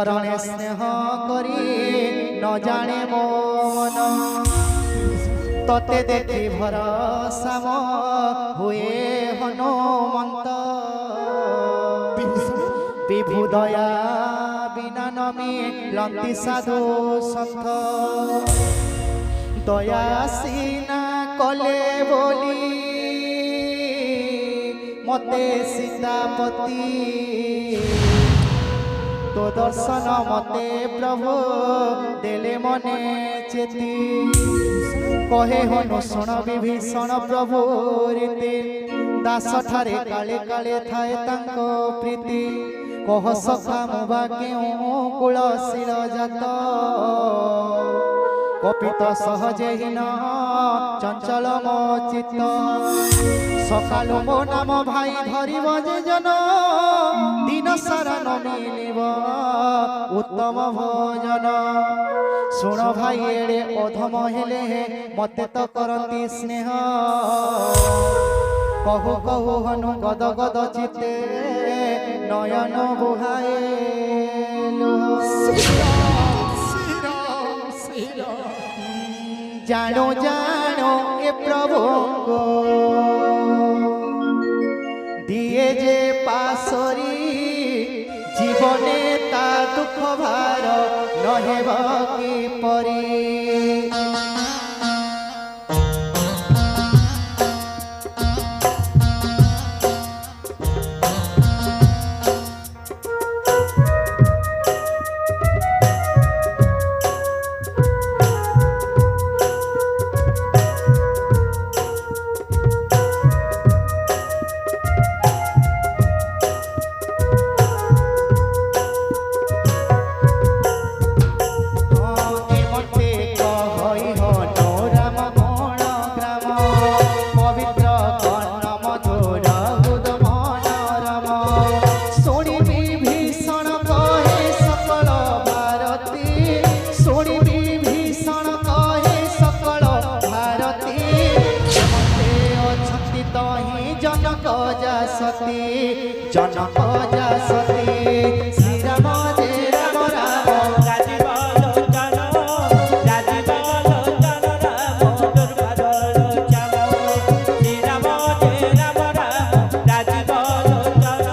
चरणे स्नेह करी न जाने मो मन तते देखी भरोसा हुए हनुमंत विभु दया बिना नमी लंती साधु सन्थ दया सीना कले बोली मते सीतापति तो दर्शन मते प्रभु देले मने चेती कहे हनु शुण विभीषण प्रभु रीति दास ठारे काले काले थाए तांको प्रीति कह सखा मुबा केउ कुलशील जात कपित सहजेहीन चंचल मो चित्त सकालु मो नाम भाई धरिब जे जन दिन सारा न मिलिब उत्तम भोजन शुण भाई एड़े अधम हेले मते तो करती स्नेह कहु कहु हनु गद गद चिते नयन बुहाए जानो जानो ए प्रभु को दिए जे पासरी जीवने ता दुख भार नहेब की परी जनक जा सती श्री राम जय राम राम राजीव लोचन राजीव लोचन राम दुर्गा लोचन श्री राम जय राम राम राजीव लोचन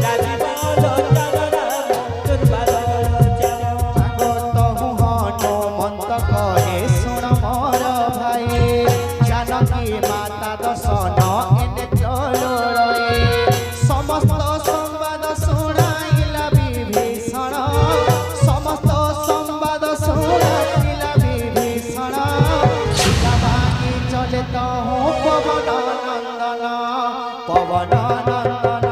राजीव लोचन राम दुर्गा लोचन भागवत हनुमंत कहे शुण मोर भाई जानकी माता दर्शन एने चलो समस्त संवाद शुणाइला विभीषण समस्त संवाद शुणाइला विभीषण सीता मांगी चले तो हूँ पवन नंदन पवन नंदन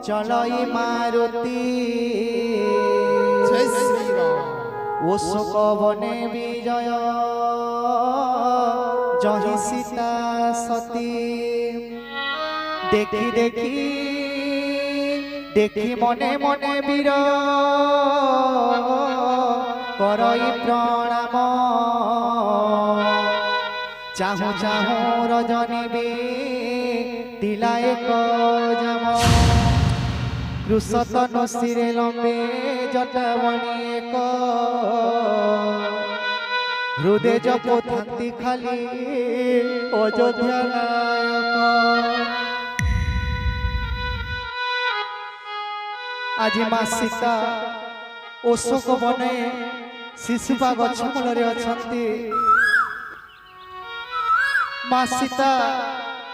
चलई मारुति जय श्री राम ओशोक बने विजय जही सीता सती देखी देखी देखी मने मने वीर करई प्रणाम चाहू चाहू रजनी भी दिला एक जम कृषतनु सिरे लंबे जटावणी एक हृदय जपो थांती खाली अयोध्या नायक आज माँ सीता अशोक बने शिशुपा गछ मूल अच्छा माँ सीता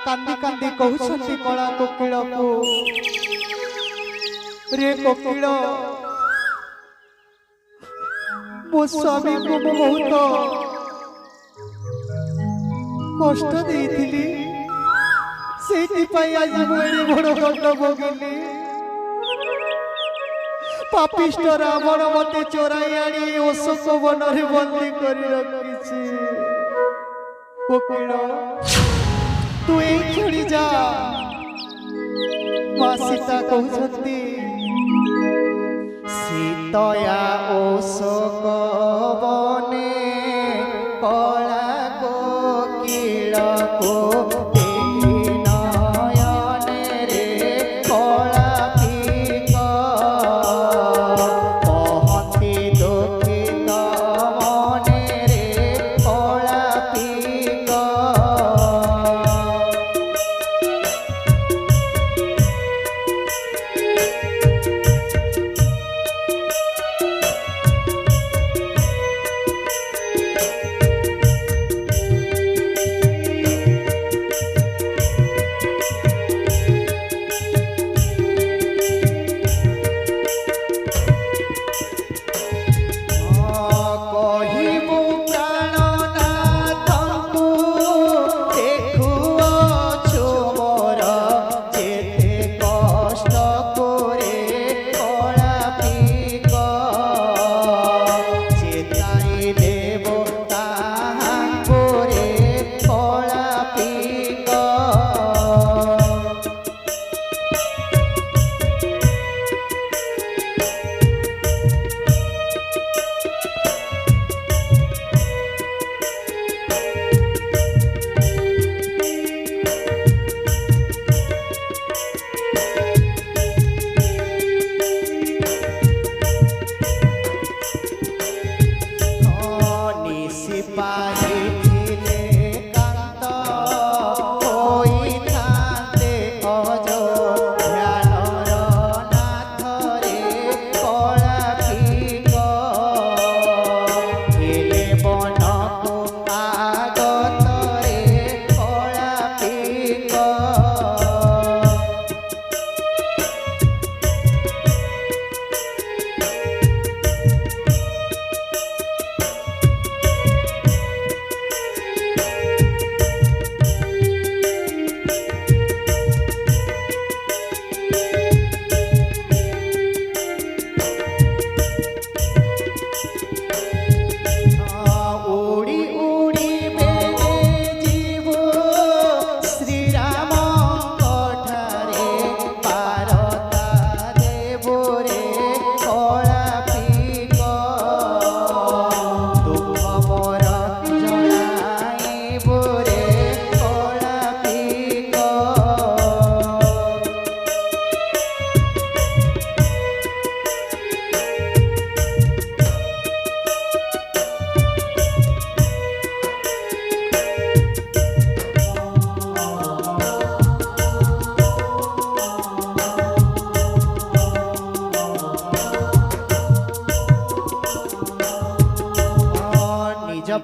कांदी कांदी कहते कला कोकिल को रे कोकिल मो स्वामी को बहुत कष्ट देइथिली सेति पई आज मोरे बड़ दंड भोगिली पापिष्ट रावण मते चोराई आनी अशोक वन रे बंदी करी रखिछि କୋକିଳ ତୁ ଏଇ କ୍ଷଣି ଯା ମା ସୀତା କହୁଛନ୍ତି ସୀତୟା ଓଷକ ବନେ କଳା କୋକିଳକୁ ଦେଖି ନୟନରେ କଳା ପିକ କହନ୍ତି ଦୁଃଖିତ ମନରେ କଳା ପିକ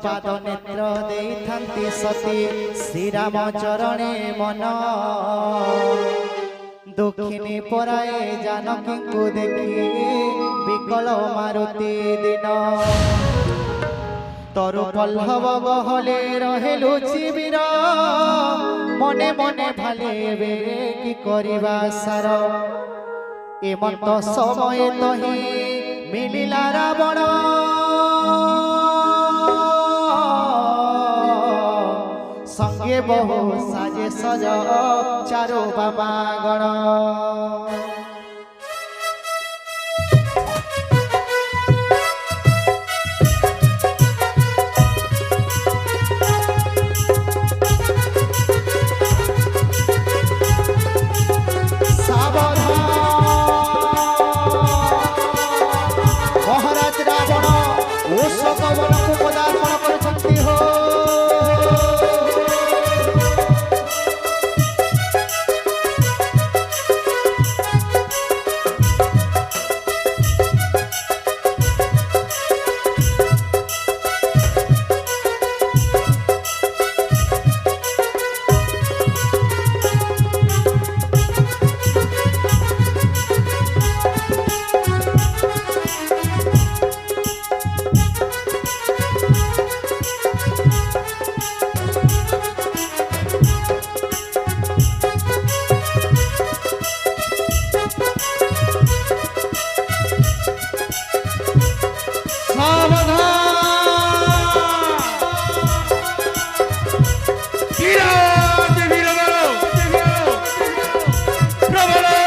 पाद नेत्र देइथांती सती श्रीराम चरणे मन दक्षिणी पराए जानकी को देखी विकल मारुति दिन तरु पल्लव गहले रहे लुचिबीर मने मने भाले बे कि करिबा सार एमत समय तही मिलिला रावण संगे बहु साजे सज चारो बाबा गण महाराज रावण ओषक वन को पदार्पण करछंती हो ପ୍ରବଳ